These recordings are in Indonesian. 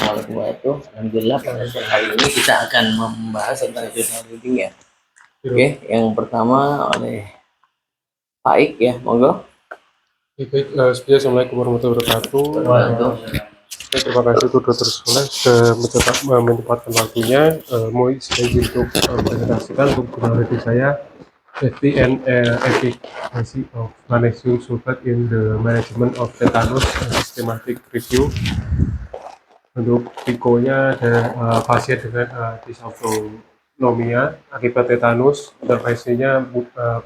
Assalamualaikum warahmatullahi wabarakatuh. Alhamdulillah pada sore hari ini kita akan membahas tentang journal reading ya. Oke, yang pertama oleh Pak Ik ya, monggo. Baik, Assalamualaikum warahmatullahi wabarakatuh. Terima kasih untuk Dr. Soleh sudah menyempatkan waktunya. Mau izin untuk presentasikan untuk jurnal reading saya, Safety and Efficacy of Magnesium Sulfate in the Management of Tetanus Systematic Review. Untuk tikonya ada pasien dengan dysautonomia akibat tetanus. Intervensinya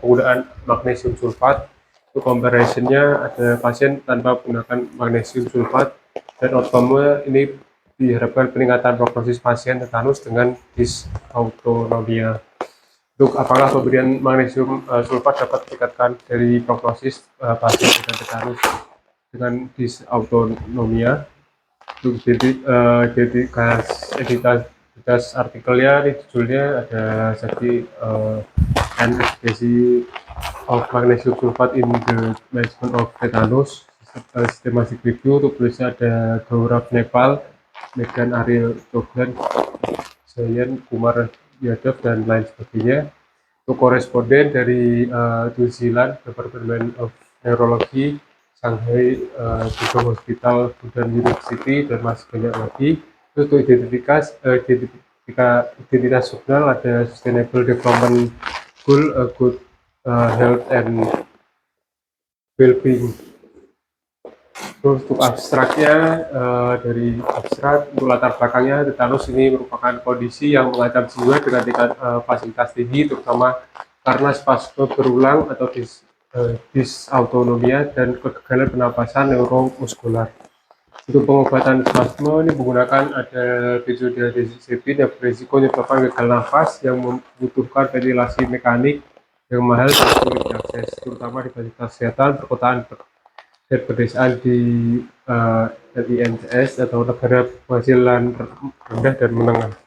penggunaan magnesium sulfat. Untuk comparison-nya ada pasien tanpa menggunakan magnesium sulfat, dan outcome-nya ini diharapkan peningkatan prognosis pasien tetanus dengan dysautonomia. Untuk apakah pemberian magnesium sulfat dapat meningkatkan dari prognosis pasien dengan tetanus dengan dysautonomia. Untuk identitas artikelnya, ini judulnya ada safety and efficacy of magnesium sulfate in the management of tetanus systematic review. Untuk tulisnya ada Gaurav Nepal, Megan Ariel Doglan, Zayan Kumar Yadav, dan lain sebagainya. Untuk koresponden dari New Zealand, Department of Neurology, Shanghai Pudong Hospital, Fudan University, dan masih banyak lagi. Untuk identitas jurnal ada Sustainable Development Goal, Good Health and Well-being. Terus untuk abstraknya, dari abstrak untuk latar belakangnya, tetanus ini merupakan kondisi yang mengancam jiwa dengan tingkat fasilitas tinggi, terutama karena spasme berulang atau dysautonomia dan kegagalan pernapasan neuromuskular. Untuk pengobatan spasme ini menggunakan ada benzodiazepin yang berisiko menyebabkan gagal nafas yang membutuhkan ventilasi mekanik yang mahal dan sulit diakses, terutama di fasilitas kesehatan perkotaan dan pedesaan di LINCS atau negara penghasilan rendah dan menengah.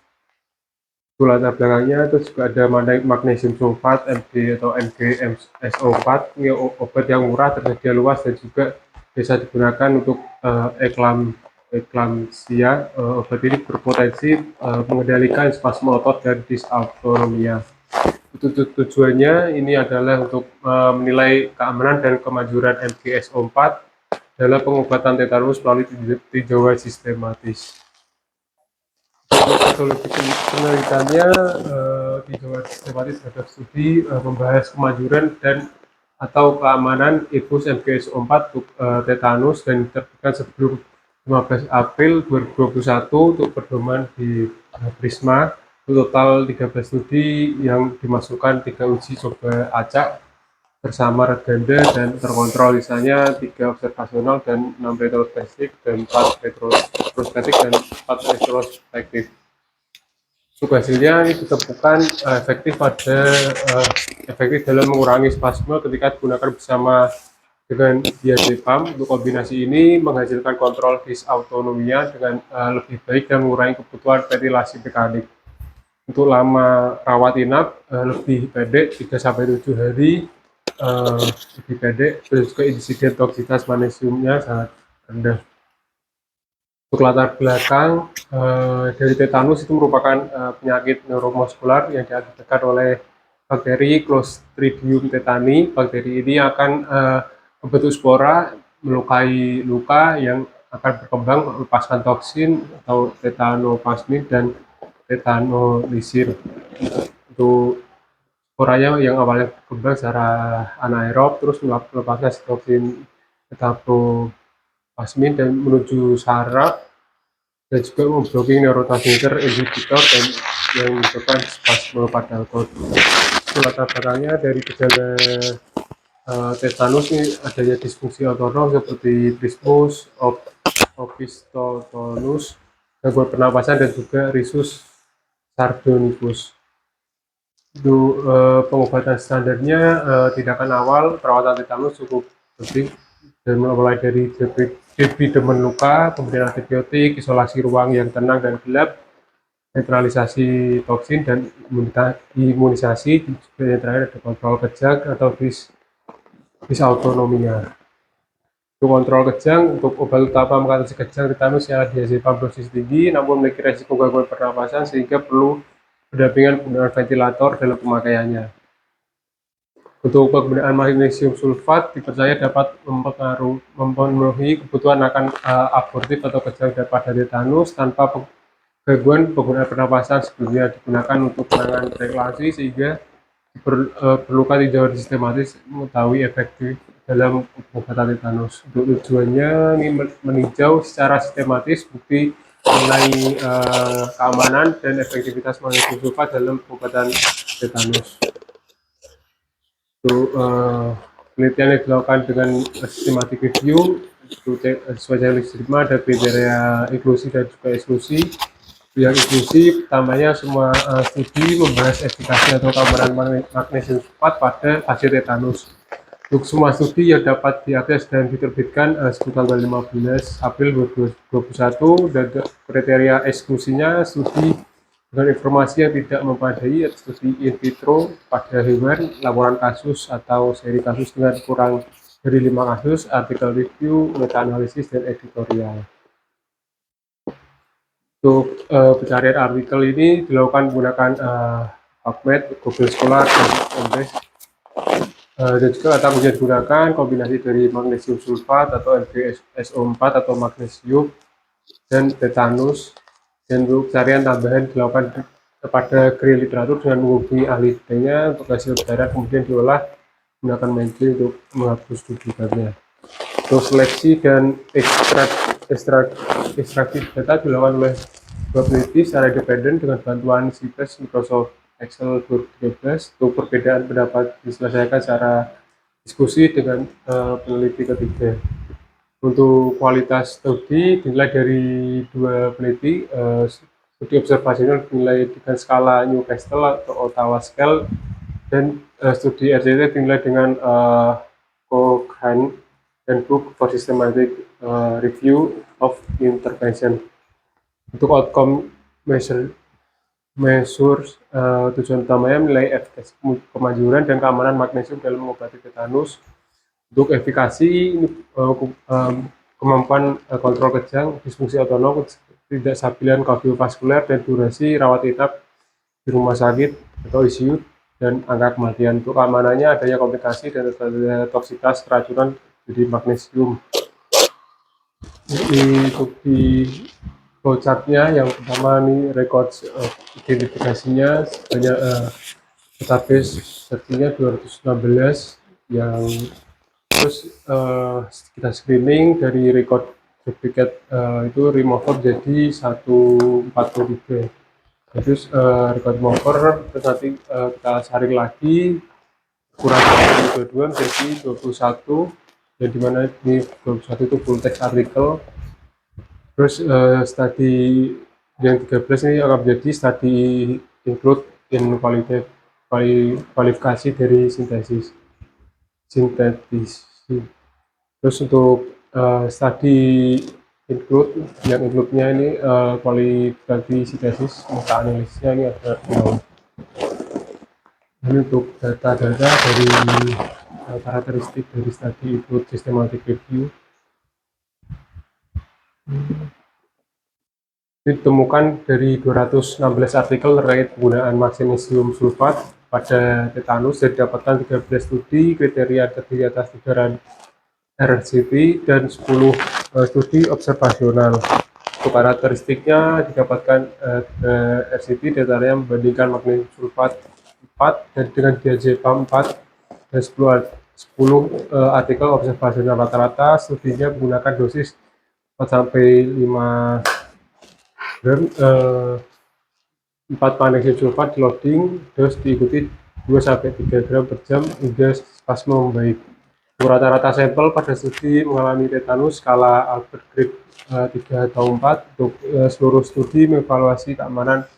Untuk latar belakangnya itu juga ada magnesium sulfat MG atau MgSO4. Ini obat yang murah, tersedia luas, dan juga bisa digunakan untuk eklamsia. Obat ini berpotensi mengendalikan spasme otot dan dysautonomia. Tujuannya ini adalah untuk menilai keamanan dan kemanjuran MgSO4 dalam pengobatan tetanus melalui tinjauan sistematis. Metodologi penelitiannya tinjauan sistematis terhadap studi membahas kemajuran dan atau keamanan infus MgSO4 untuk tetanus, dan diterbitkan sebelum 15 April 2021 untuk pedoman di Prisma. Total 13 studi yang dimasukkan 3 uji coba acak bersama ganda dan terkontrol, misalnya 3 observasional dan 6 retrospektif, dan 4 retrospektif dan 4 retrospektif. Untuk hasilnya ini ditemukan efektif dalam mengurangi spasme ketika digunakan bersama dengan diazepam. Untuk kombinasi ini menghasilkan kontrol dysautonomia dengan lebih baik dan mengurangi kebutuhan ventilasi mekanik. Untuk lama rawat inap lebih pendek, 3-7 hari, lebih pendek, dan juga insiden toksitas magnesiumnya sangat rendah. Untuk latar belakang dari tetanus, itu merupakan penyakit neuromuskular yang diakibatkan oleh bakteri Clostridium tetani. Bakteri ini akan membentuk spora, melukai luka yang akan berkembang melepaskan toksin atau tetanoplasmid dan tetanolisir. Untuk sporanya yang awalnya berkembang secara anaerob, terus melepaskan toksin tetanoplasmid dan menuju saraf, dan juga memblocking neurotransmitter inhibitor dan yang menyebabkan spasme pada otot. Latar belakangnya dari gejala tetanus ini adanya disfungsi otonom seperti trismus, opistotonus, gangguan pernapasan, dan juga risus sardonicus. Untuk pengobatan standarnya, tindakan awal perawatan tetanus cukup penting, dan mulai dari debridemen luka, pemberian antibiotik, isolasi ruang yang tenang dan gelap, netralisasi toksin, dan imunisasi. Yang terakhir ada kontrol kejang atau dysautonomia. Untuk kontrol kejang, untuk obat utama mengatasi kejang tetanus yang diazepam dosis tinggi, namun memiliki resiko gangguan pernapasan sehingga perlu pendampingan penggunaan ventilator dalam pemakaiannya. Untuk penggunaan magnesium sulfat dipercaya dapat memenuhi kebutuhan akan abortif atau kejang pada tetanus tanpa gangguan penggunaan pernapasan sebelumnya digunakan untuk penanganan preeklampsi sehingga diperlukan tindakan sistematis mengetahui efektif dalam pengobatan tetanus. Untuk tujuannya ini meninjau secara sistematis bukti mengenai keamanan dan efektivitas magnesium sulfat dalam pengobatan tetanus. Untuk penelitian yang dilakukan dengan systematic review sesuai checklist terima ada kriteria inklusi dan juga eksklusi. Yang inklusi pertamanya semua studi membahas efikasi atau keamanan magnesium sulfat pada pasien tetanus. Untuk semua studi yang dapat diakses dan diterbitkan sekitar tanggal 15 April 2021 dan kriteria eksklusinya studi dengan informasi yang tidak memadai studi in vitro pada hewan, laporan kasus atau seri kasus dengan kurang dari 5 kasus, artikel review, meta-analisis, dan editorial. Untuk pencarian artikel ini dilakukan menggunakan PubMed, Google Scholar, dan Embase. Dan juga akan bisa digunakan kombinasi dari magnesium sulfat atau MgSO4 atau magnesium dan tetanus. Dan untuk pencarian tambahan dilakukan kepada green literatur dengan menghubungi ahli bidangnya untuk hasil pencarian kemudian diolah menggunakan Mendeley untuk menghapus duplikat. Untuk seleksi dan ekstraktif data dilakukan oleh dua peneliti secara independen dengan bantuan CPAS Microsoft Excel 2013. Untuk perbedaan pendapat diselesaikan secara diskusi dengan peneliti ketiga. Untuk kualitas studi dinilai dari dua peneliti, studi observasional dinilai dengan skala Newcastle atau Ottawa Scale, dan studi RCT dinilai dengan Cochrane Handbook for Systematic Review of Intervention. Untuk outcome measures tujuan utamanya menilai efikasi kemanjuran dan keamanan magnesium dalam mengobati tetanus. Untuk efikasi ini kemampuan kontrol kejang, disfungsi otonom, ketidakstabilan kardiovaskuler, dan durasi rawat inap di rumah sakit atau ICU, dan angka kematian. Untuk keamanannya adanya komplikasi dan toksitas keracunan dari magnesium. Untuk di flowchartnya yang pertama ini record identifikasinya sebanyak database searchingnya 216 yang terus kita screening dari record duplicate itu remover jadi 143. Terus record mover terus nanti kita saring lagi kurang dari 22 menjadi 21, dan dimana ini 21 itu full text artikel. Terus studi yang 13 ini akan menjadi studi include in kualifikasi dari sintetis. Terus untuk studi include nya ini kualifikasi sintesis, meta-analisisnya ini ada 6. Ini untuk data-data dari karakteristik dari studi include systematic review. Ditemukan dari 216 artikel terkait penggunaan magnesium sulfat pada tetanus dan didapatkan 13 studi kriteria terdiri atas 3 RCT dan 10 studi observasional. Untuk karakteristiknya didapatkan RCT datanya membandingkan magnesium sulfat 4 dan dengan diazepam 4 dan 10 artikel observasional. Rata-rata studinya menggunakan dosis 4-5 gram 4 magnesium sulfat loading, dos diikuti 2-3 gram per jam hingga spasme membaik. Rata-rata sampel pada studi mengalami tetanus skala Albert Grade 3 atau 4. Untuk seluruh studi mengevaluasi keamanan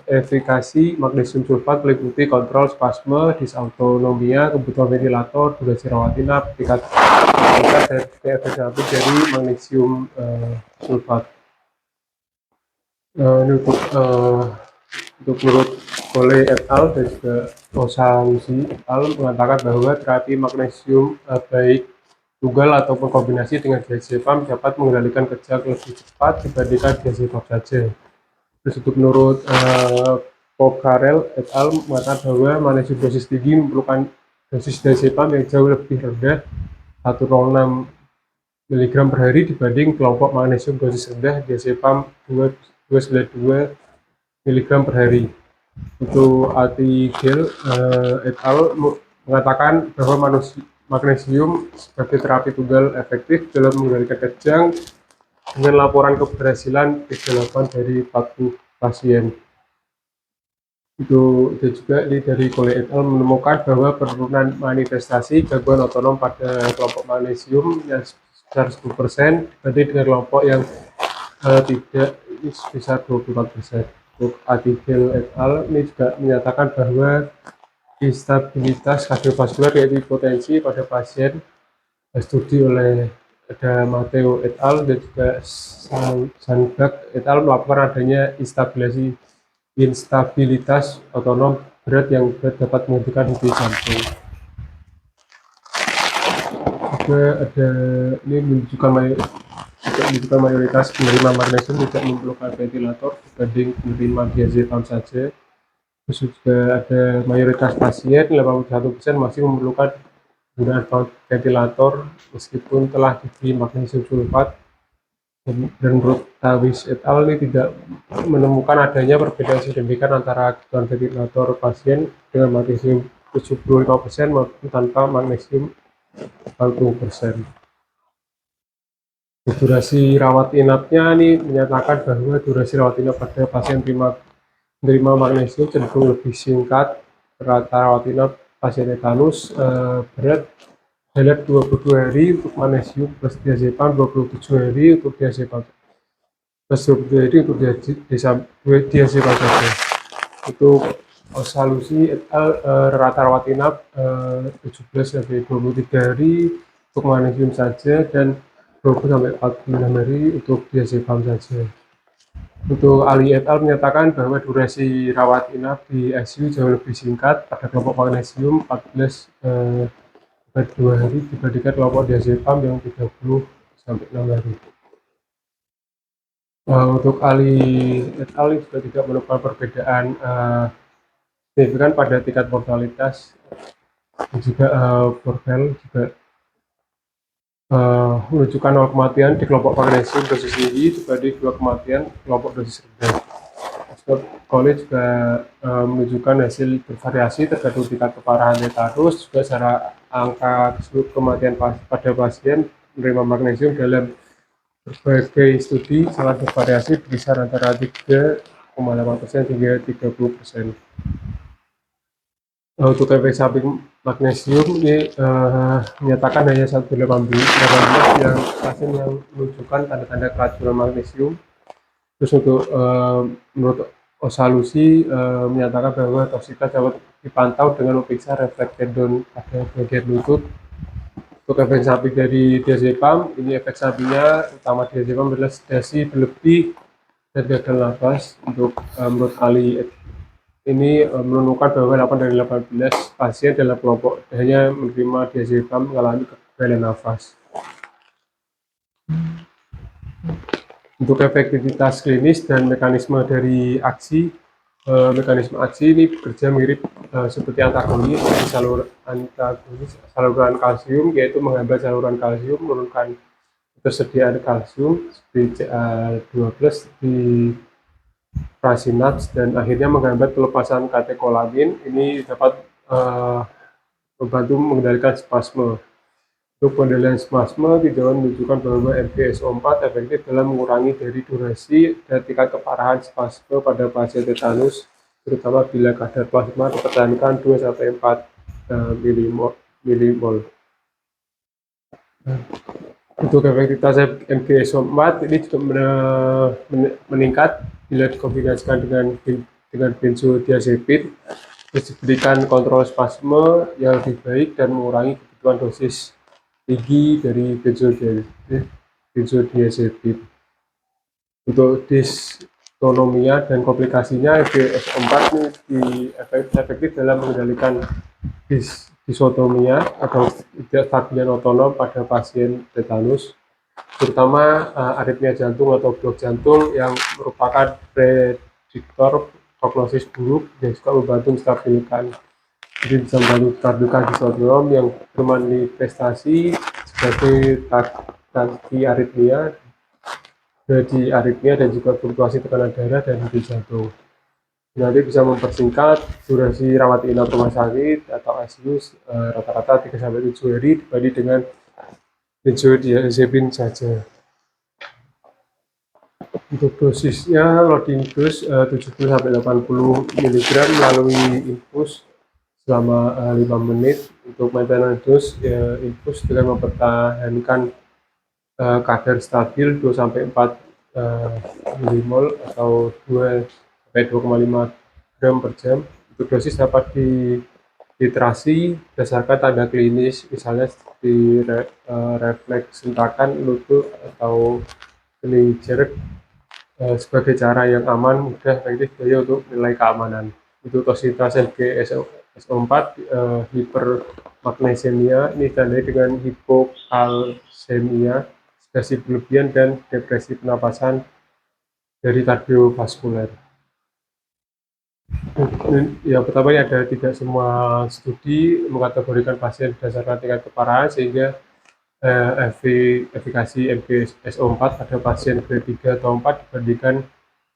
efikasi magnesium sulfat meliputi kontrol spasme, disautonomia, kebutuhan ventilator, durasi rawat inap, tingkat dan efek samping dari magnesium sulfat. Untuk menurut Cole et al. Dan juga Osalusi et al. Mengatakan bahwa terapi magnesium baik Tunggal ataupun kombinasi dengan diazepam dapat mengendalikan kejang lebih cepat dibandingkan diazepam saja. Terus untuk menurut Pocarel et al. Mengatakan bahwa magnesium dosis tinggi memerlukan dosis diazepam yang jauh lebih rendah 106 mg per hari dibanding kelompok magnesium dosis rendah diazepam 292 mg per hari. Untuk Artigel et al. Mengatakan bahwa magnesium sebagai terapi tunggal efektif dalam mengendalikan kejang dengan laporan keberhasilan 38 dari 40 pasien. Itu juga dari Cole et al. Menemukan bahwa penurunan manifestasi gangguan otonom pada kelompok magnesium yang sebesar 10% dibanding dengan kelompok yang tidak sebesar 24%. Untuk Artigel et al. Ini juga menyatakan bahwa instabilitas kardiovaskular yaitu hipotensi pada pasien studi oleh ada Matteo et al. Dan juga Sandberg et al. Melaporkan adanya instabilitas otonom berat yang dapat menghentikan henti jantung. Juga ada ini menunjukkan mayoritas penerima magnesium tidak memerlukan ventilator dibanding penerima diazepam saja. Terus juga ada mayoritas pasien 81% masih memerlukan penggunaan ventilator meskipun telah diberi magnesium sulfat. Dan menurut Tawis et al. Ini tidak menemukan adanya perbedaan signifikan antara kebutuhan ventilator pasien dengan magnesium 75% maupun tanpa magnesium 40%. Durasi rawat inapnya ini menyatakan bahwa durasi rawat inap pada pasien menerima magnesium cenderung lebih singkat. Rata rawat inap pasien tetanus berat adalah 22 hari untuk magnesium plus diazepam, 27 hari untuk diazepam plus 22 hari untuk diazepam saja. Untuk Osalusi et al. Rata rawat inap 17 sampai 23 hari untuk magnesium saja dan 20 sampai 46 hari untuk diazepam saja. Untuk Ali et al. Menyatakan bahwa durasi rawat inap di ICU jauh lebih singkat pada kelompok magnesium 14 sampai 2 hari dibandingkan kelompok diazepam yang 30 sampai 6 hari. Untuk Ali et al. Juga tidak menemukan perbedaan signifikan pada tingkat mortalitas dan juga Borel juga menunjukkan 0 kematian di kelompok magnesium dosis tinggi dibanding 2 kematian kelompok dosis rendah. Cole juga menunjukkan hasil bervariasi tergantung tingkat keparahan tetanus, juga secara angka kematian pada pasien menerima magnesium dalam berbagai studi sangat bervariasi berkisar antara 3,8% hingga 30%. Untuk efek samping magnesium ini menyatakan hanya 118 yang pasien yang menunjukkan tanda-tanda keracunan magnesium. Terus untuk menurut Osalusi menyatakan bahwa toksitas dapat dipantau dengan memeriksa refleks tendon pada bagian lutut. Untuk efek samping dari diazepam, ini efek sampingnya utama diazepam adalah sedasi berlebih dan gagal nafas. Untuk menurut Ali ini menemukan bahwa 8 dari 18 pasien dalam kelompok hanya menerima diazepam mengalami kegagalan nafas. Untuk efektivitas klinis dan mekanisme dari aksi, mekanisme aksi ini bekerja mirip seperti antagonis saluran kalsium, yaitu menghambat saluran kalsium, menurunkan ketersediaan kalsium seperti Ca12 di prasinaps dan akhirnya menghambat pelepasan katekolamin. Ini dapat membantu mengendalikan spasme. Untuk pengendalian spasme, tinjauan menunjukkan bahwa MgSO4 efektif dalam mengurangi dari durasi dan tingkat keparahan spasme pada pasien tetanus, terutama bila kadar plasma dipertahankan 2-4 milimol. Untuk efektivitas MgSO4 ini juga meningkat bila dikombinasikan dengan benzodiazepin, diberikan kontrol spasme yang lebih baik dan mengurangi kebutuhan dosis tinggi dari benzodiazepin. Untuk distonomia dan komplikasinya. FGS4 ini efektif dalam mengendalikan disotomia atau ketidakstabilan otonom pada pasien tetanus, terutama aritmia jantung atau blok jantung yang merupakan prediktor prognosis buruk dan juga membantu menstabilkan. Jadi bisa membantu stabilkan disotom yang bermanifestasi sebagai aritmia dan juga fluktuasi tekanan darah dan denyut jantung. Nanti bisa mempersingkat durasi rawat inap rumah sakit atau ICU rata-rata 3-7 hari dibanding dengan benzodiazepin saja. Untuk dosisnya loading dose 70-80 mg melalui infus selama 5 menit. Untuk maintenance dose infus dengan mempertahankan kadar stabil 2-4 milimol atau 2-2,5 gram per jam. Untuk dosis dapat diterasi berdasarkan tanda klinis, misalnya seperti refleks sentakan, lutut, atau geli jerk, sebagai cara yang aman, mudah, efektif, daya untuk nilai keamanan. Untuk toksitas MgSO4 hipermagnesemia ini ditandai dengan hipokalsemia, sedasi berlebihan, dan depresi pernapasan dari kardiovaskuler. Yang pertama, ini ada tidak semua studi mengkategorikan pasien berdasarkan tingkat keparahan, sehingga efikasi MgSO4 pada pasien grade 3 atau 4 dibandingkan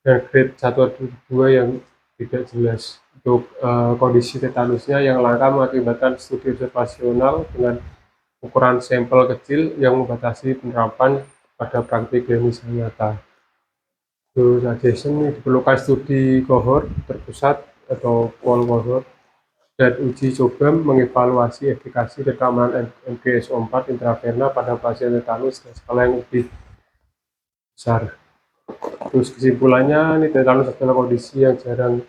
dengan grade 1 atau 2 yang tidak jelas. Untuk kondisi tetanusnya yang langka mengakibatkan studi observasional dengan ukuran sampel kecil yang membatasi penerapan pada praktik klinis nyata. Terus adjacent diperlukan studi kohort terpusat atau pool kohort dan uji coba mengevaluasi efikasi dan keamanan MgSO4 intravena pada pasien tetanus dengan skala yang lebih besar. Terus kesimpulannya, ini tetanus adalah kondisi yang jarang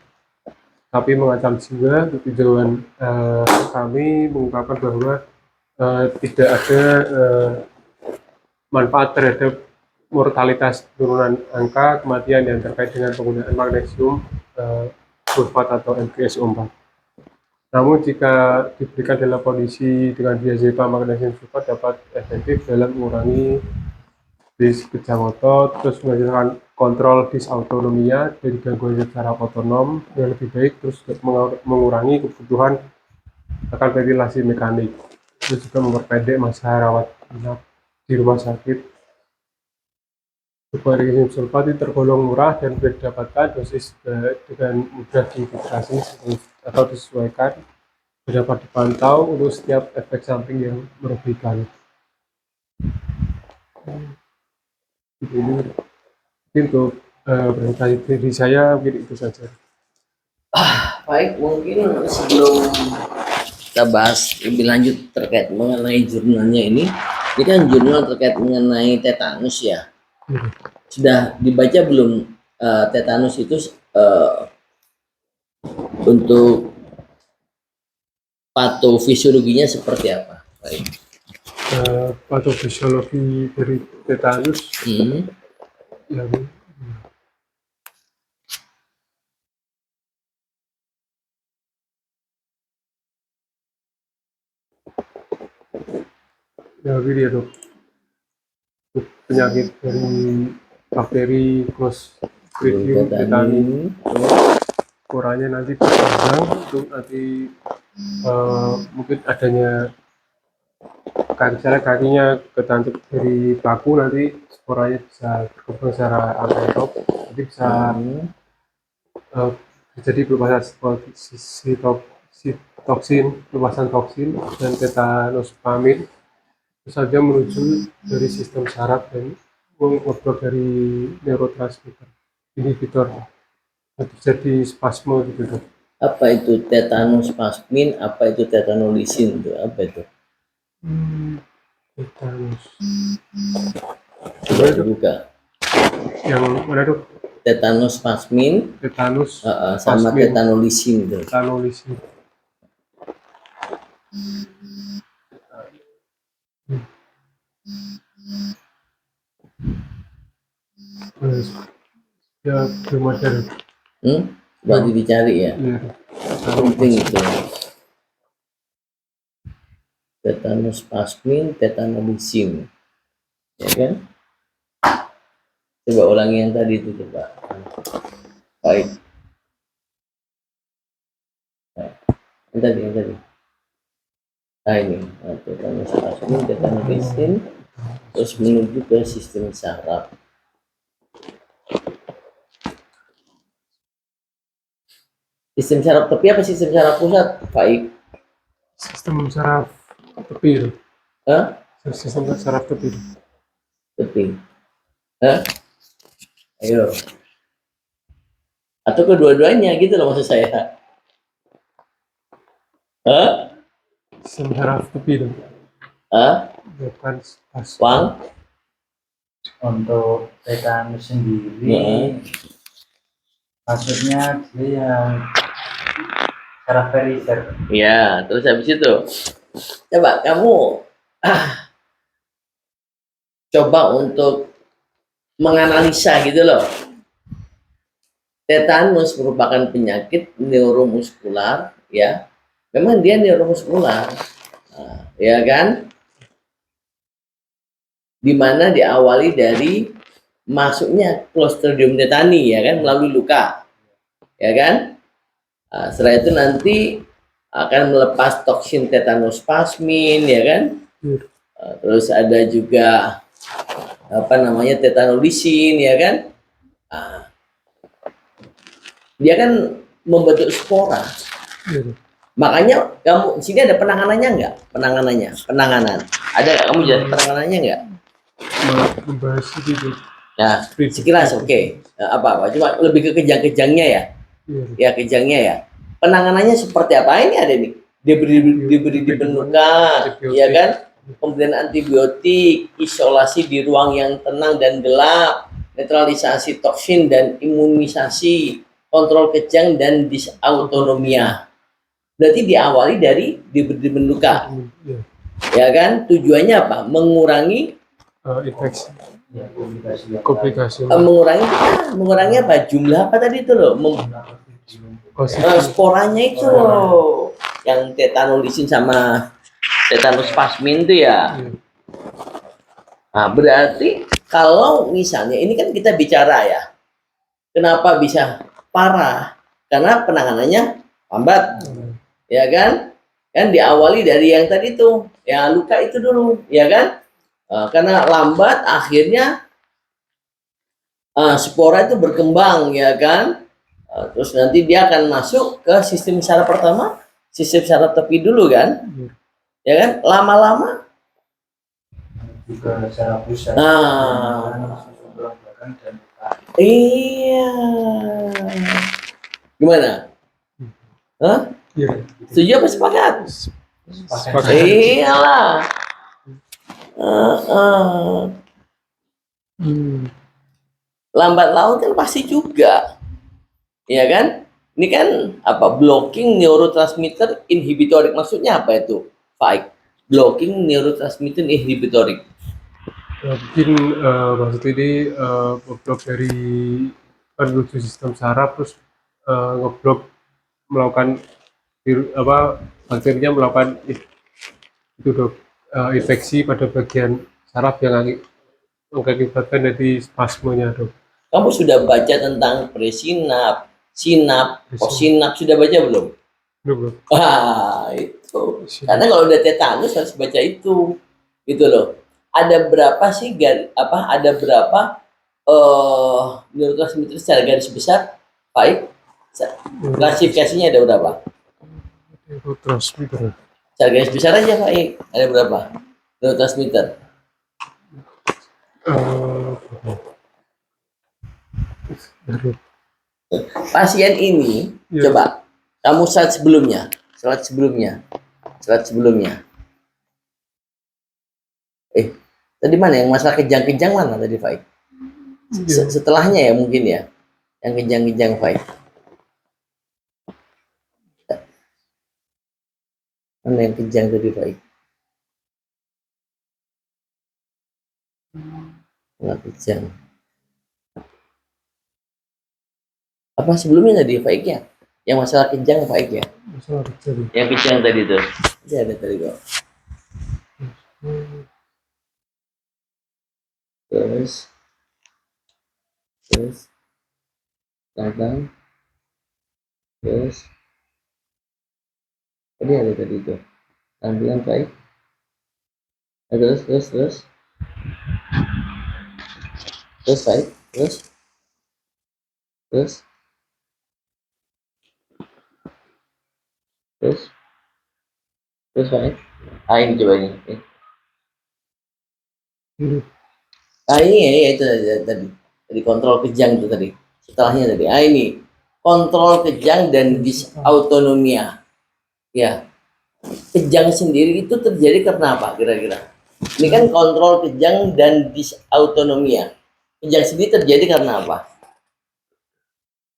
tapi mengancam jiwa. Untuk tinjauan kami mengungkapkan bahwa tidak ada manfaat terhadap mortalitas penurunan angka kematian yang terkait dengan penggunaan magnesium sulfat atau MgSO4. Namun jika diberikan dalam kondisi dengan diazepam magnesium sulfat dapat efektif dalam mengurangi kejang otot, terus menghasilkan kontrol disautonomia dari gangguan secara otonom yang lebih baik, terus mengurangi kebutuhan akan ventilasi mekanik, terus juga memperpendek masa rawat inap di rumah sakit. Magnesium sulfat itu tergolong murah dan bisa didapatkan dosis dengan mudah dititrasi atau disesuaikan, dapat dipantau untuk setiap efek samping yang merugikan. Ini untuk presentasi dari saya mungkin itu saja. Baik, mungkin sebelum kita bahas lebih lanjut terkait mengenai jurnalnya ini kan jurnal terkait mengenai tetanus ya. Sudah dibaca belum tetanus itu untuk patofisiologinya seperti apa? Baik. Patofisiologi dari tetanus yang ya begini ya dok, penyakit dari bakteri Clostridium tetani, sporanya nanti berkembang untuk nanti mungkin adanya misalnya kakinya ketantuk dari baku, nanti sporanya bisa berkembang secara anaerob, nanti bisa terjadi pelepasan pelepasan toksin dan tetanospasmin, terus saja menuju dari sistem saraf dan mengobrol dari neurotransmitter inhibitor, terjadi spasme gitu. Apa itu tetanospasmin? Apa itu tetanolisin? Itu apa itu? Tetanus. Coba dibuka. Yang mana tuh? Tetanospasmin. Tetanus. Sama tetanolisin itu. Tetanolisin. Ya belum ada. Berarti dicari ya. Iya. Penting itu. Tetanus plasmin, tetanolisin, ya kan? Coba ulangi yang tadi itu coba. Baik. Nah, yang tadi. Nah ini, tetanus plasmin, tetanolisin, terus menuju ke sistem saraf. Sistem saraf tepi apa sistem saraf pusat? Baik. Sistem saraf tepi itu. Hah? Sistem saraf tepi. Tepi. Hah? Ayo. Atau kedua-duanya gitu loh maksud saya. Hah? Sistem saraf tepi itu. Hah? Bukan pas. Wang? Untuk tetanus sendiri, maksudnya dia yang saraf perifer. Ya, terus habis itu coba kamu coba untuk menganalisa gitu loh. Tetanus merupakan penyakit neuromuskular, ya. Memang dia neuromuskular, ya kan? Dimana diawali dari masuknya Clostridium tetani, ya kan, melalui luka, ya kan? Setelah itu nanti akan melepas toksin tetanus plasmin, ya kan? Terus ada juga apa namanya tetanolisin, ya kan? Dia kan membentuk spora. Makanya kamu di sini ada penanganannya nggak? Penanganan. Ada nggak kamu jelas penanganannya nggak? Membahas itu. Nah, sekilas oke. Nah, apa? Cuma lebih ke kejang-kejangnya ya. Ya kejangnya ya. Penanganannya seperti apa? Ini ada nih. Diberi dibentukkan, ya kan? Pemberian antibiotik, isolasi di ruang yang tenang dan gelap, netralisasi toksin dan imunisasi, kontrol kejang dan disautonomia. Berarti diawali dari diberi luka, ya kan? Tujuannya apa? Mengurangi infeksi, Ya, komplikasi. mengurangi apa? Jumlah apa tadi itu loh? Sporanya itu loh, yang tetanolisin sama tetanus plasmin itu ya. Nah, berarti kalau misalnya ini kan kita bicara ya, kenapa bisa parah? Karena penanganannya lambat, ya kan? Kan diawali dari yang tadi tuh, ya luka itu dulu, ya kan? Karena lambat akhirnya spora itu berkembang, ya kan? Terus nanti dia akan masuk ke sistem saraf pertama, sistem saraf tepi dulu kan, ya kan? Lama-lama juga saraf pusat. Iya. Gimana? Hah? Setuju apa sepakat? Iyalah. Lambat laun kan pasti juga, ya kan? Ini kan apa? Blocking neurotransmitter inhibitorik, maksudnya apa itu? Baik, blocking neurotransmitter inhibitorik. Mungkin maksud ini ngeblok dari menuju sistem saraf, terus ngeblok melakukan bakterinya melakukan itu dok, infeksi pada bagian saraf yang mengakibatkan dari spasmenya dok. Kamu sudah baca tentang presinap, sinap, posinap, sudah baca belum? Belum. Itu. Karena kalau udah tetanus harus baca itu. Gitu loh. Ada berapa sih ada berapa neurotransmitter secara garis besar? Baik. Klasifikasinya ada berapa? Neurotransmitter. Secara garis besar aja, Baik. Ada berapa? Neurotransmitter. Pasien ini coba kamu slide sebelumnya. Tadi mana yang masalah kejang-kejang mana tadi, Faik? Setelahnya ya mungkin ya, yang kejang-kejang, Faik. Mana yang kejang tadi, Faik? Nggak kejang. Apa sebelumnya tadi Pak Ik ya? Yang masalah kejang Pak Ik ya? Masalah terjadi. Yang kejang tadi tuh. Ini ada tadi kok. Terus datang terus tadi ada tadi tuh. Tampilan Pak Ik. Terus Pak Ik. Terus Pak Ik. Ini coba ini. Ini ya itu tadi kontrol kejang itu tadi. Setelahnya tadi. Ini kontrol kejang dan disautonomia. Ya, kejang sendiri itu terjadi karena apa kira-kira? Ini kan kontrol kejang dan disautonomia. Kejang sendiri terjadi karena apa?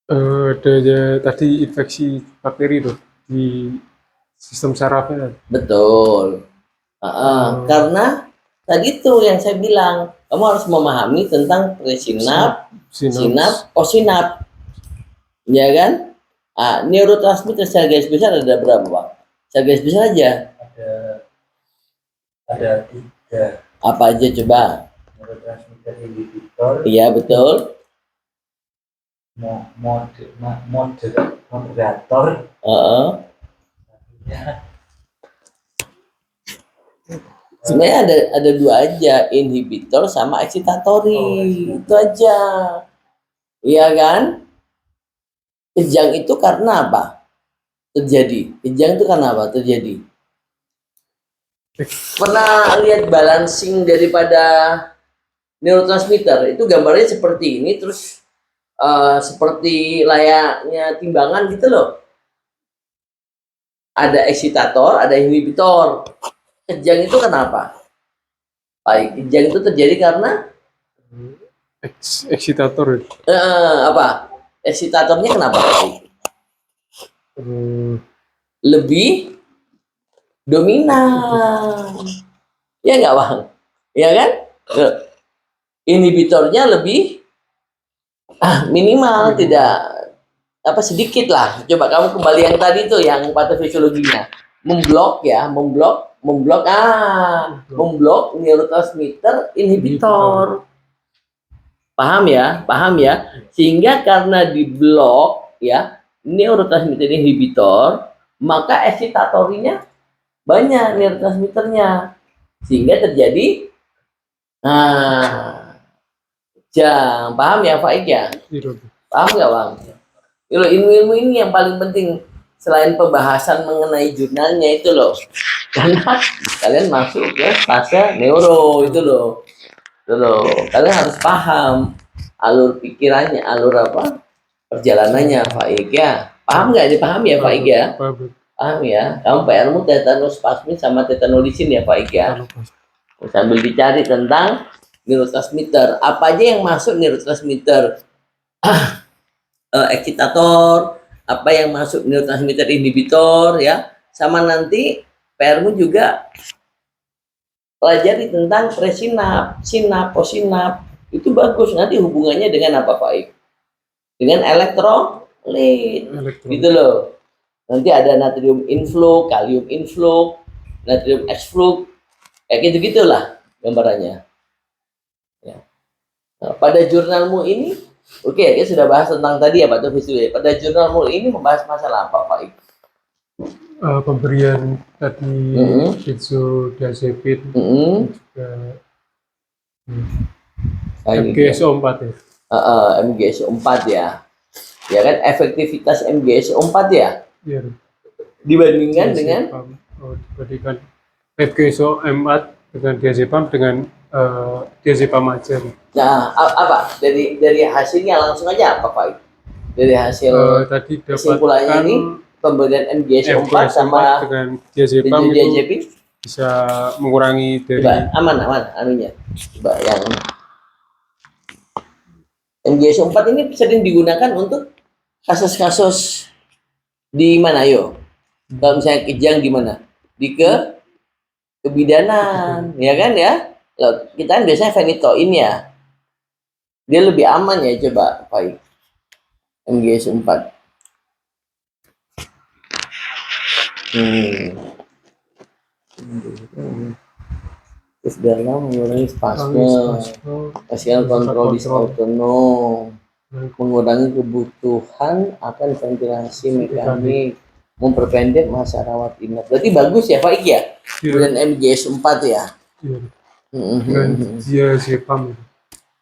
Adanya tadi infeksi bakteri tuh di sistem sarafnya. Betul. Karena tadi tuh yang saya bilang, kamu harus memahami tentang presinap, sinap, posinap, ya kan? Neurotransmitter secara garis besar ada berapa, Pak? Secara garis besar aja. Ada 3. Apa aja coba? Neurotransmitter inhibitor. Iya betul. Moderator. Sebenarnya ada 2 aja, inhibitor sama excitatory. Itu aja. Iya kan? Kejang itu karena apa? Terjadi. Kejang itu karena apa? Terjadi. Pernah lihat balancing daripada neurotransmitter? Itu gambarnya seperti ini, terus seperti layaknya timbangan gitu loh. Ada eksitator, ada inhibitor. Kejang itu kenapa? Baik, kejang itu terjadi karena eksitator. Apa? Eksitatornya kenapa? Lebih dominan. Ya nggak Bang? Ya kan? Inhibitornya lebih minimal, tidak sedikit lah. Coba kamu kembali yang tadi tuh, yang patofisiologinya. Memblok neurotransmitter inhibitor. Paham ya? Sehingga karena diblok ya neurotransmitter inhibitor, maka eksitatorinya banyak neurotransmitternya, sehingga terjadi kejang. Paham ya Pak Ik ya? Paham nggak Bang? Ilmu-ilmu ini yang paling penting selain pembahasan mengenai jurnalnya itu loh, karena kalian masuk ke fase neuro itu loh. Kalian harus paham alur pikirannya, alur perjalanannya Pak Ik ya. Paham nggak? Dipaham ya Pak Ik ya? Paham ya? Kamu PR-mu tetanus plasmin sama tetanolisin ya Pak Ik ya? Sambil dicari tentang neurotransmitter. Apa aja yang masuk neurotransmitter? Excitator, apa yang masuk neurotransmitter inhibitor ya. Sama nanti PR-mu juga pelajari tentang presinap, sinap, posinap. Itu bagus, nanti hubungannya dengan apa Pak Ik? Dengan elektrolit. Gitu loh. Nanti ada natrium influx, kalium influx, natrium exflux, kayak gitu-gitulah gambarannya. Ya. Nah, pada jurnalmu ini, oke, kita sudah bahas tentang tadi ya Pak Tufis. Pada jurnalmu ini membahas masalah apa Pak Ik? Pemberian tadi benzodiazepin, juga MgSO4 ya. MgSO4 ya. Ya kan, efektivitas MgSO4 ya. Iya. Dibandingkan dengan dibandingkan MgSO4 dengan diazepam dengan diazepam aja. Nah, apa dari hasilnya langsung aja apa Pak? Dari hasil tadi kesimpulannya ini pemberian MgSO4 sama dengan diazepam itu bisa mengurangi dari aman anunya. Coba yang MgSO4 ini sering digunakan untuk kasus-kasus di mana yo? Kalau misalnya kejang di mana? Di kebidanan, ya kan ya? Loh, kita kan biasanya phenytoin ya. Dia lebih aman ya, coba Pak. MGS 4. Terus dalam mengurangi spasme, hasil kontrol disautonom, mengurangi kebutuhan akan ventilasi mekanik, memperpendek masa rawat inap. Berarti bagus ya Pak Iki ya? Kemudian MGS 4 ya? Iya. Dan diazepam itu.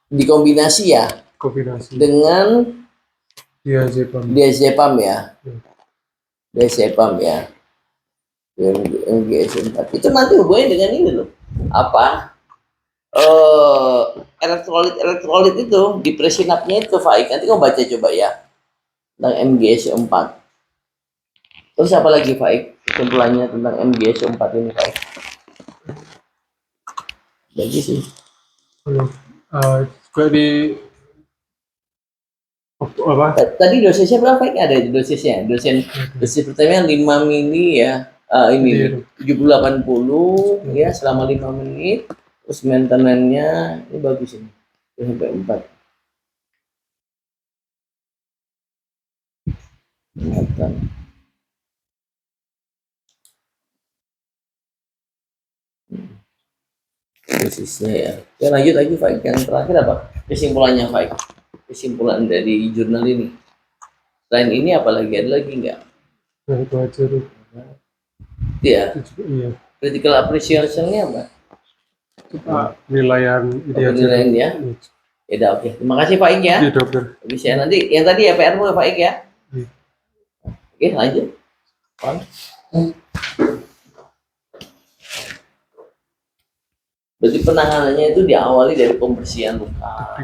Dikombinasi ya? Kombinasi. Dengan Diazepam. diazepam ya? Iya. Diazepam ya? MGS 4. Itu nanti hubungannya dengan ini loh. Apa? Elektrolit itu di presinapnya itu Faik. Nanti kamu baca coba ya tentang MGS 4. Terus apa lagi Faik kesimpulannya tentang MGS 4 ini Faik? Jadi sih Juga di apa? Tadi dosisnya berapa Faik? Ada dosisnya. Dosis pertamanya 5 mili ya. Ini 70-80 ya selama 5 menit. Terus maintenance-nya ini bagus ini. Sampai 4. Ingatan. Dosisnya ya. Ya lanjut lagi Faik. Yang terakhir apa? Kesimpulannya Faik. Kesimpulan dari jurnal ini. Selain ini apalagi ada lagi nggak? Nah, itu aja tuh. Iya. Iya. Critical appreciation-nya apa? Penilaian Penilaian ya. Ya udah oke. Terima kasih Pak Ik ya. Iya dokter. Bisa nanti yang tadi ya PR-mu Pak Ik ya. Iya. Oke lanjut. Berarti penanganannya itu diawali dari pembersihan luka.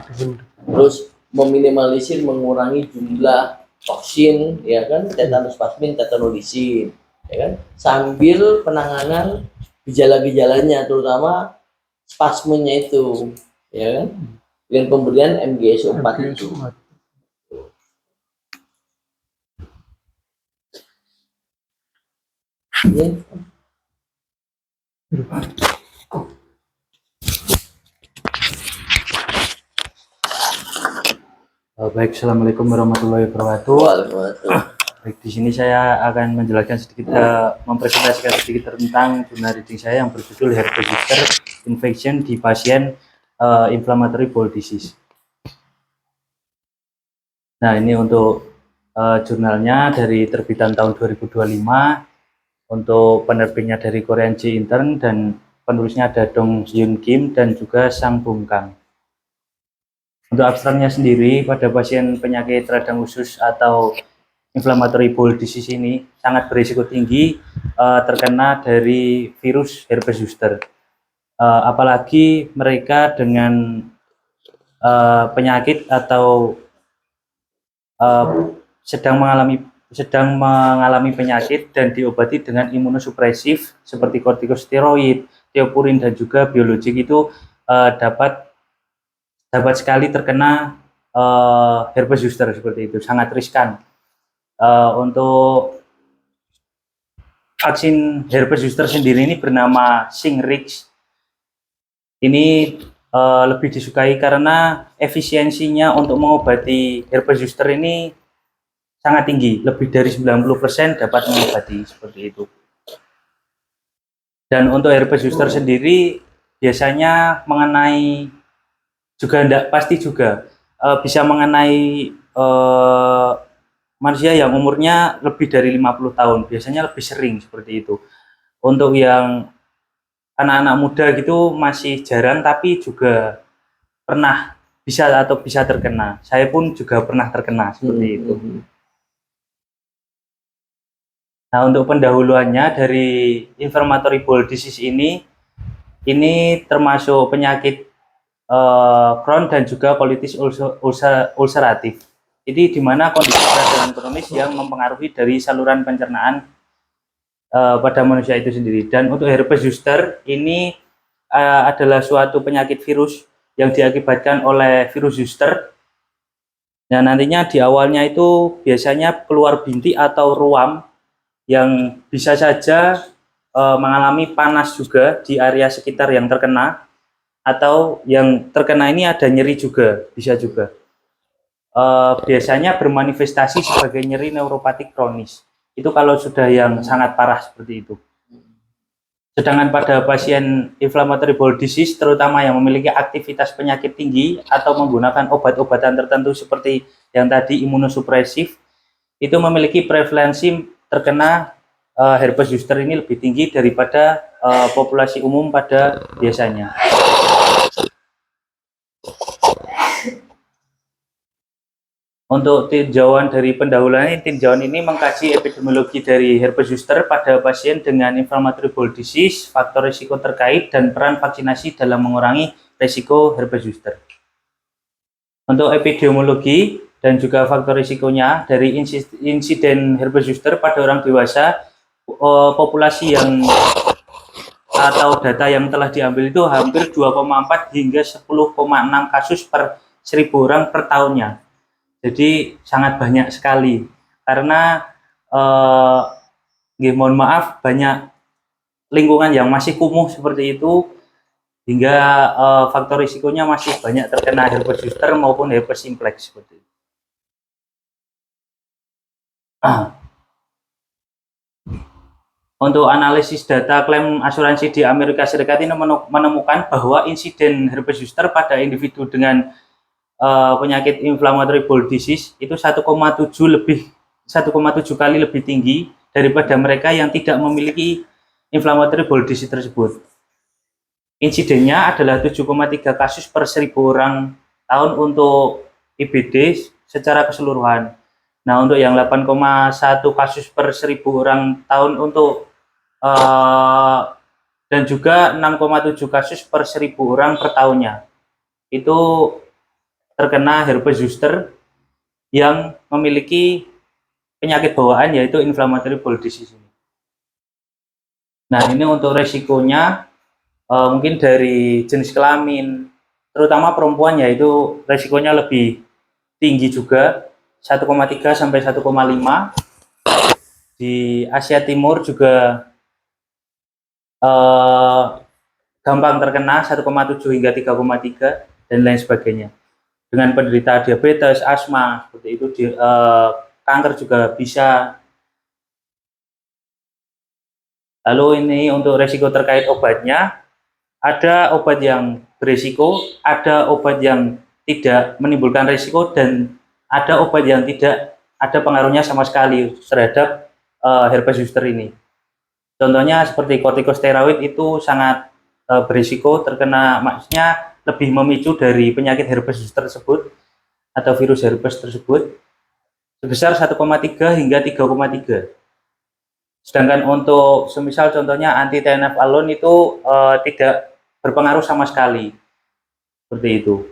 Terus meminimalisir, mengurangi jumlah toksin, ya kan, tetanus plasmin, tetanolisin, ya kan, sambil penanganan gejala-gejalanya, terutama spasmenya itu, ya kan, dengan pemberian MGS 4 itu. Ya. Baik, assalamualaikum warahmatullahi wabarakatuh. Baik, di sini saya akan menjelaskan sedikit, mempresentasikan sedikit tentang jurnal reading saya yang berjudul Herpes Zoster Infection di pasien inflammatory bowel disease. Nah, ini untuk jurnalnya dari terbitan tahun 2025. Untuk penerbitnya dari Korean J Intern dan penulisnya ada Dong Hyun Kim dan juga Sang Bum Kang. Untuk abstraknya sendiri, pada pasien penyakit radang usus atau inflammatory bowel disease ini sangat berisiko tinggi terkena dari virus herpes zoster. Apalagi mereka dengan penyakit atau sedang mengalami penyakit dan diobati dengan imunosupresif seperti kortikosteroid, teopurin dan juga biologik itu dapat sekali terkena herpes zoster seperti itu, sangat riskan. Untuk vaksin herpes zoster sendiri ini bernama Shingrix. Ini lebih disukai karena efisiensinya untuk mengobati herpes zoster ini sangat tinggi, lebih dari 90% dapat mengobati seperti itu. Dan untuk herpes zoster sendiri biasanya mengenai juga tidak pasti juga bisa mengenai manusia yang umurnya lebih dari 50 tahun, biasanya lebih sering seperti itu. Untuk yang anak-anak muda gitu masih jarang, tapi juga pernah bisa terkena. Saya pun juga pernah terkena seperti itu. Nah, untuk pendahuluannya dari inflammatory bowel disease ini termasuk penyakit Crohn dan juga colitis ulceratif. Jadi di mana kondisi peradangan kronis yang mempengaruhi dari saluran pencernaan pada manusia itu sendiri. Dan untuk herpes zoster ini adalah suatu penyakit virus yang diakibatkan oleh virus zoster. Nah, nantinya di awalnya itu biasanya keluar bintik atau ruam yang bisa saja mengalami panas juga di area sekitar yang terkena, atau yang terkena ini ada nyeri juga, bisa juga. biasanya bermanifestasi sebagai nyeri neuropatik kronis. Itu kalau sudah yang sangat parah seperti itu. Sedangkan pada pasien inflammatory bowel disease, terutama yang memiliki aktivitas penyakit tinggi atau menggunakan obat-obatan tertentu seperti yang tadi imunosupresif, itu memiliki prevalensi terkena herpes zoster ini lebih tinggi daripada populasi umum pada biasanya. Untuk tinjauan dari pendahuluan ini, tinjauan ini mengkaji epidemiologi dari herpes zoster pada pasien dengan inflammatory bowel disease, faktor risiko terkait, dan peran vaksinasi dalam mengurangi risiko herpes zoster. Untuk epidemiologi dan juga faktor risikonya dari insiden herpes zoster pada orang dewasa, populasi yang atau data yang telah diambil itu hampir 2,4 hingga 10,6 kasus per 1000 orang per tahunnya. Jadi sangat banyak sekali karena mohon maaf, banyak lingkungan yang masih kumuh seperti itu hingga faktor risikonya masih banyak terkena herpes zoster maupun herpes simplex seperti itu. Untuk analisis data klaim asuransi di Amerika Serikat ini menemukan bahwa insiden herpes zoster pada individu dengan penyakit inflammatory bowel disease itu 1,7 kali lebih tinggi daripada mereka yang tidak memiliki inflammatory bowel disease tersebut. Insidennya adalah 7,3 kasus per 1000 orang tahun untuk IBD secara keseluruhan. Nah, untuk yang 8,1 kasus per 1000 orang tahun untuk dan juga 6,7 kasus per 1000 orang per tahunnya itu terkena herpes zoster yang memiliki penyakit bawaan yaitu inflammatory bowel disease. Nah, ini untuk resikonya mungkin dari jenis kelamin, terutama perempuan yaitu resikonya lebih tinggi juga 1,3 sampai 1,5. Di Asia Timur juga gampang terkena 1,7 hingga 3,3 dan lain sebagainya. Dengan penderita diabetes, asma, seperti itu, kanker juga bisa. Lalu ini untuk resiko terkait obatnya, ada obat yang berisiko, ada obat yang tidak menimbulkan risiko, dan ada obat yang tidak ada pengaruhnya sama sekali terhadap herpes zoster ini. Contohnya seperti kortikosteroid itu sangat berisiko terkena, maksudnya lebih memicu dari penyakit herpes zoster tersebut atau virus herpes tersebut sebesar 1,3 hingga 3,3. Sedangkan untuk semisal contohnya anti TNF alone itu tidak berpengaruh sama sekali. Seperti itu.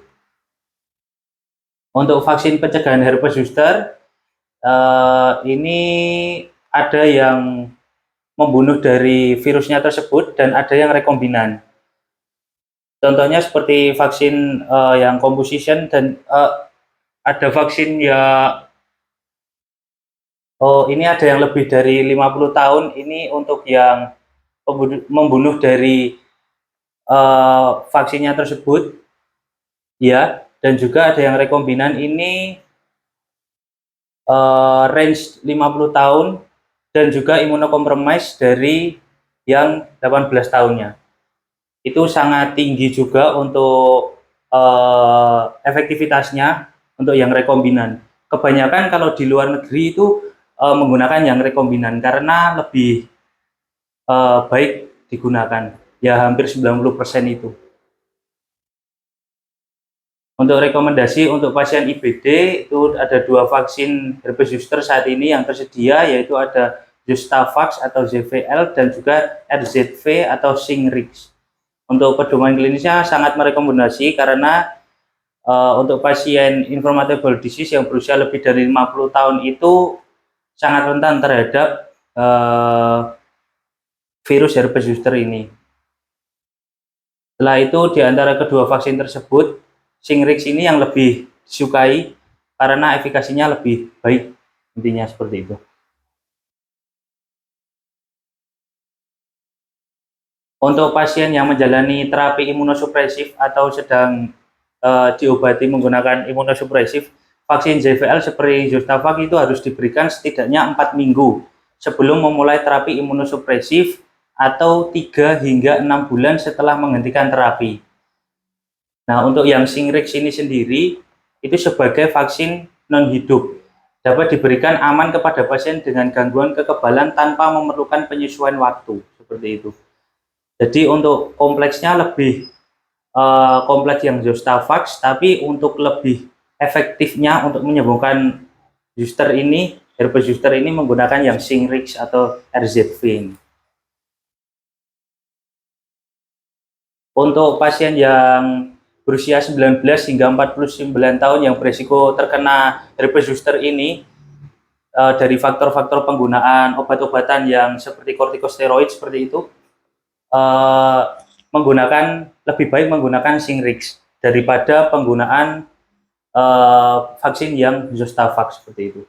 Untuk vaksin pencegahan herpes zoster ini ada yang membunuh dari virusnya tersebut dan ada yang rekombinan. Contohnya seperti vaksin yang composition dan ada vaksin ini ada yang lebih dari 50 tahun ini untuk yang membunuh dari vaksinnya tersebut ya, dan juga ada yang rekombinan ini range 50 tahun dan juga imunokompromis dari yang 18 tahunnya. Itu sangat tinggi juga untuk efektivitasnya untuk yang rekombinan. Kebanyakan kalau di luar negeri itu menggunakan yang rekombinan karena lebih baik digunakan, ya hampir 90% itu. Untuk rekomendasi untuk pasien IBD itu ada 2 vaksin herpes zoster saat ini yang tersedia, yaitu ada Zostavax atau ZVL dan juga RZV atau Shingrix. Untuk pedoman klinisnya sangat merekomendasi karena untuk pasien inflammatory bowel disease yang berusia lebih dari 50 tahun itu sangat rentan terhadap virus herpes zoster ini. Setelah itu di antara kedua vaksin tersebut, Shingrix ini yang lebih disukai karena efikasinya lebih baik, intinya seperti itu. Untuk pasien yang menjalani terapi imunosupresif atau sedang diobati menggunakan imunosupresif, vaksin JVL seperti Zostavax itu harus diberikan setidaknya 4 minggu sebelum memulai terapi imunosupresif atau 3 hingga 6 bulan setelah menghentikan terapi. Nah, untuk yang Shingrix ini sendiri itu sebagai vaksin non-hidup, dapat diberikan aman kepada pasien dengan gangguan kekebalan tanpa memerlukan penyesuaian waktu, seperti itu. Jadi untuk kompleksnya lebih kompleks yang Zostavax, tapi untuk lebih efektifnya untuk menyembuhkan herpes zoster ini menggunakan yang Shingrix atau RZV ini. Untuk pasien yang berusia 19 hingga 49 tahun yang berisiko terkena herpes zoster ini, dari faktor-faktor penggunaan obat-obatan yang seperti kortikosteroid seperti itu, lebih baik menggunakan Shingrix daripada penggunaan vaksin yang Zostavax seperti itu.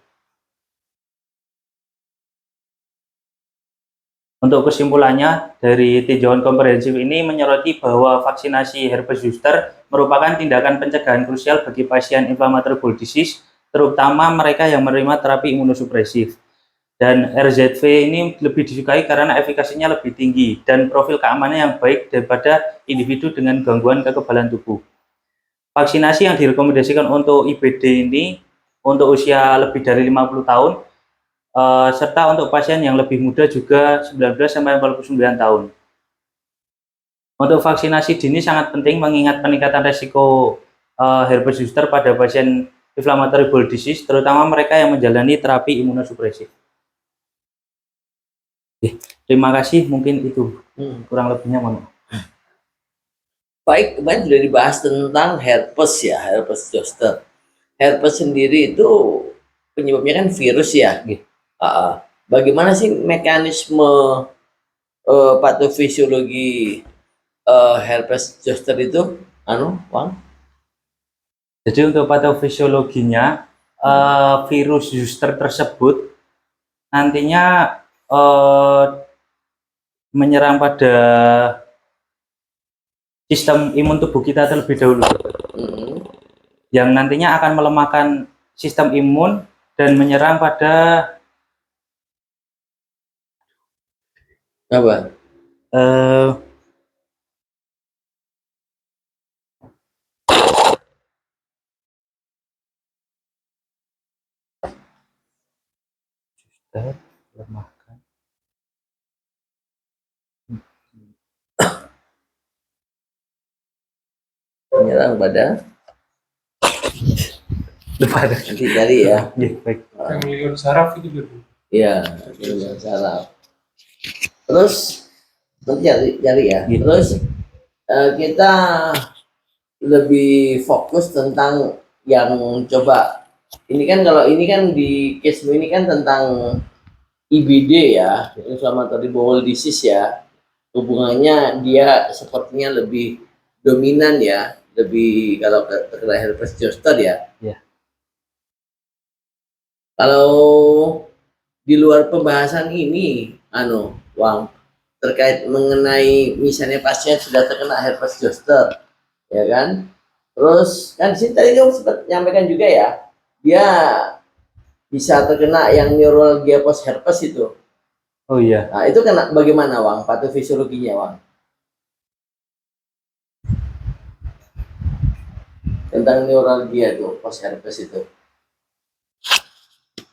Untuk kesimpulannya, dari tinjauan komprehensif ini menyoroti bahwa vaksinasi herpes zoster merupakan tindakan pencegahan krusial bagi pasien inflammatory bowel disease, terutama mereka yang menerima terapi imunosupresif. Dan RZV ini lebih disukai karena efikasinya lebih tinggi dan profil keamanannya yang baik daripada individu dengan gangguan kekebalan tubuh. Vaksinasi yang direkomendasikan untuk IBD ini untuk usia lebih dari 50 tahun, serta untuk pasien yang lebih muda juga 19-49 tahun. Untuk vaksinasi dini sangat penting mengingat peningkatan resiko herpes zoster pada pasien inflammatory bowel disease, terutama mereka yang menjalani terapi imunosupresif. Terima kasih, mungkin itu kurang lebihnya, mohon. Baik, kemarin sudah dibahas tentang herpes ya, herpes zoster. Herpes sendiri itu penyebabnya kan virus ya. Bagaimana sih mekanisme patofisiologi herpes zoster itu, Wang? Jadi untuk patofisiologinya, virus zoster tersebut nantinya menyerang pada sistem imun tubuh kita terlebih dahulu, yang nantinya akan melemahkan sistem imun dan menyerang pada apa? Lemahkan. Menyerang pada nanti cari ya. Baik. Ganglion saraf itu dulu. Iya, ganglion saraf. Terus nanti cari ya. Terus kita lebih fokus tentang yang coba ini kan, kalau ini kan di case ini kan tentang IBD ya, inflammatory bowel disease ya. Hubungannya dia sepertinya lebih dominan ya, lebih kalau terkena herpes zoster ya. Ya. Kalau di luar pembahasan ini, Wang, terkait mengenai misalnya pasien sudah terkena herpes zoster, ya kan? Terus kan sini tadi kamu sempat nyampaikan juga ya, dia bisa terkena yang neuralgia post herpes itu. Oh iya. Nah itu kena bagaimana, Wang, patofisiologinya, Wang? Tentang neuralgia itu post herpes itu.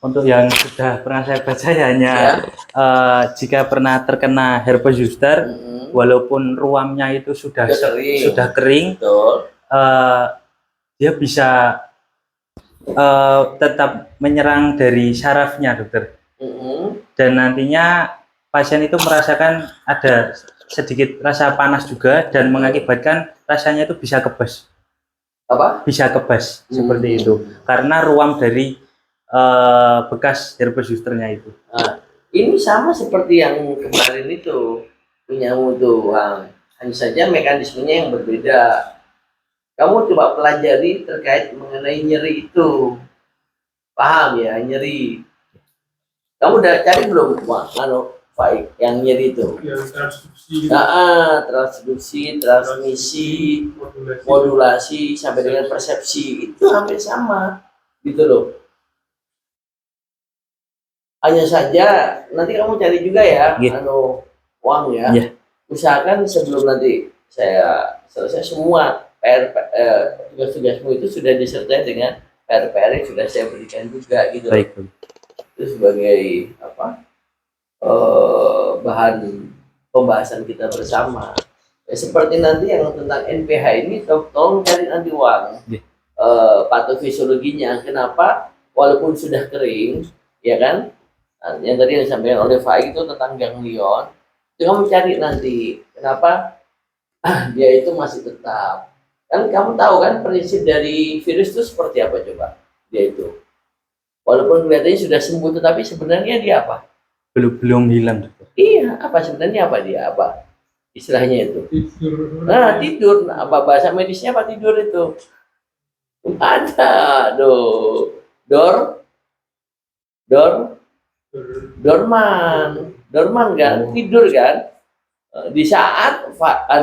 Untuk yang sudah pernah saya baca hanya jika pernah terkena herpes zoster, walaupun ruamnya itu sudah kering, betul. Dia bisa tetap menyerang dari sarafnya, dokter. Dan nantinya pasien itu merasakan ada sedikit rasa panas juga dan mengakibatkan rasanya itu bisa kebas. Apa? Bisa kebas seperti itu karena ruam dari bekas herpes zosternya itu. Nah, ini sama seperti yang kemarin itu punyamu tuh, Wang. Hanya saja mekanismenya yang berbeda. Kamu coba pelajari terkait mengenai nyeri itu. Paham ya, nyeri. Kamu udah cari belum, Wang? Baik, yang nyeri itu. Ya, transduksi. Transduksi, transmisi, modulasi sampai dengan persepsi itu hampir sama. gitu loh. Hanya saja nanti kamu cari juga ya, Iya. uang ya. Iya. Usahakan sebelum nanti saya selesai semua tugas-tugasmu itu sudah disertai dengan PR-PR yang sudah saya berikan juga gitu. Baik. Itu sebagai apa? Bahan pembahasan kita bersama. Ya, seperti nanti yang tentang NPH ini, tolong cari nanti uang. Iya. Patofisiologinya, kenapa walaupun sudah kering, ya kan? Nah, yang tadi yang disampaikan oleh Faik itu tentang ganglion, itu kamu cari nanti kenapa dia itu masih tetap. Kan kamu tahu kan prinsip dari virus itu seperti apa coba? Dia itu walaupun kelihatannya sudah sembuh, tetapi sebenarnya dia apa? Belum hilang. Iya, apa sebenarnya apa dia? Apa istilahnya itu? Nah, tidur. Nah, apa bahasa medisnya apa tidur itu? Ada, dorman kan, tidur kan. Di saat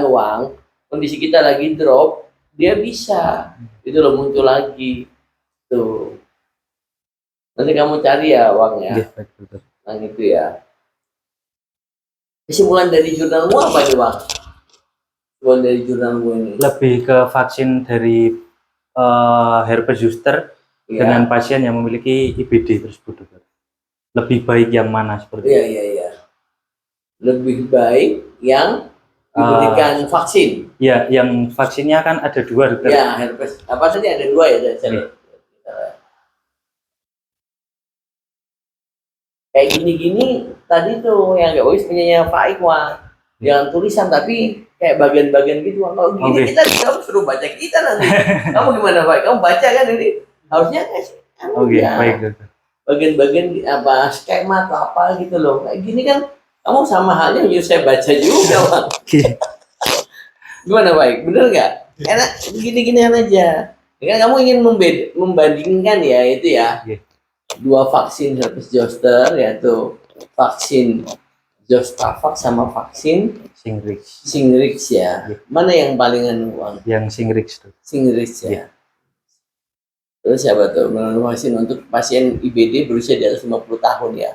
uang kondisi kita lagi drop, dia bisa itu loh muncul lagi tuh. Nanti kamu cari ya uangnya, Iya, baik, dokter. yang itu ya. Kesimpulan dari jurnalmu apa nih bang? Kesimpulan dari jurnalmu ini? Lebih ke vaksin dari herpes zoster Ya. dengan pasien yang memiliki IBD tersebut, dokter. Lebih baik yang mana seperti Iya, iya, iya. Lebih baik yang diberikan vaksin. Ya, yang vaksinnya kan ada 2, dokter. Ya, herpes. Apa tadi ada 2 ya? Saya lihat. Kayak gini-gini tadi tuh yang nggak bagus punyanya Pak Ikhwan. Jangan tulisan tapi kayak bagian-bagian gitu. Kalau gini Oke. kita kamu suruh baca kita nanti. Kamu gimana Pak? Kamu baca kan ini? Harusnya kasih. Oke, baik, dokter. Bagian-bagian apa skema atau apa gitu loh. Kayak gini kan kamu sama halnya yang saya baca juga, Bang. Oke. Gimana baik? Bener nggak? Enak gini-ginian aja. Ya kan kamu ingin membandingkan ya itu ya. Iya. 2 vaksin herpes zoster yaitu vaksin Zostavax sama vaksin Shingrix ya. Iya. Mana yang paling uang? Yang Shingrix, dokter. Shingrix ya. Iya. Terus siapa tuh? Vaksin untuk pasien IBD berusia di atas 50 tahun ya.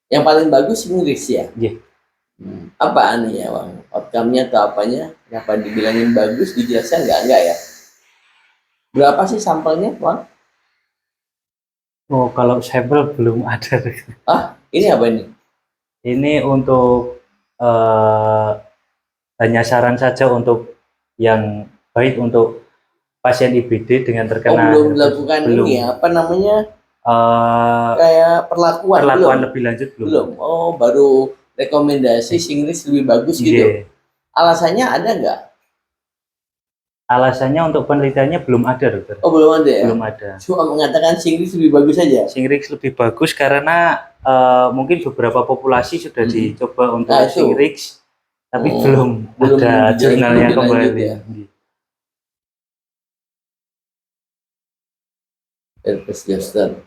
Yang paling bagus Shingrix ya. Iya. Apa anehnya bang? Outcome-nya atau apanya? Kenapa dibilangin bagus? Dijelaskan enggak ya? Berapa sih sampelnya bang? Oh, kalau sampel belum ada, dokter. Ini apa ini? Ini untuk hanya saran saja untuk yang baik untuk pasien IBD dengan terkena belum herpes. dilakukan Belum. ini ya? Apa namanya? Eh, Kayak perlakuan belum? lebih lanjut Belum. Oh, baru rekomendasi Shingrix lebih bagus gitu. Iya. Alasannya ada nggak? Alasannya untuk penelitiannya belum ada, dokter. Oh, belum ada ya? Belum ada. Cuma mengatakan Shingrix lebih bagus saja. Shingrix lebih bagus karena mungkin beberapa populasi sudah dicoba untuk Nah, itu. Shingrix, tapi Oh, belum belum ada dijadikan jurnalnya lebih lanjut kembali. ya. Herpes zoster.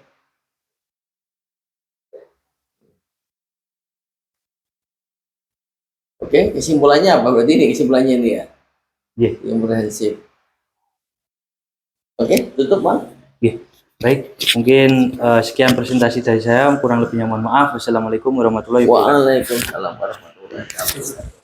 Oke, kesimpulannya apa? Berarti ini kesimpulannya ini ya? Iya. Yang komprehensif. Oke, tutup bang. Baik, mungkin sekian presentasi dari saya. Kurang lebihnya mohon maaf. Wassalamualaikum warahmatullahi wabarakatuh. Waalaikumsalam warahmatullahi wabarakatuh.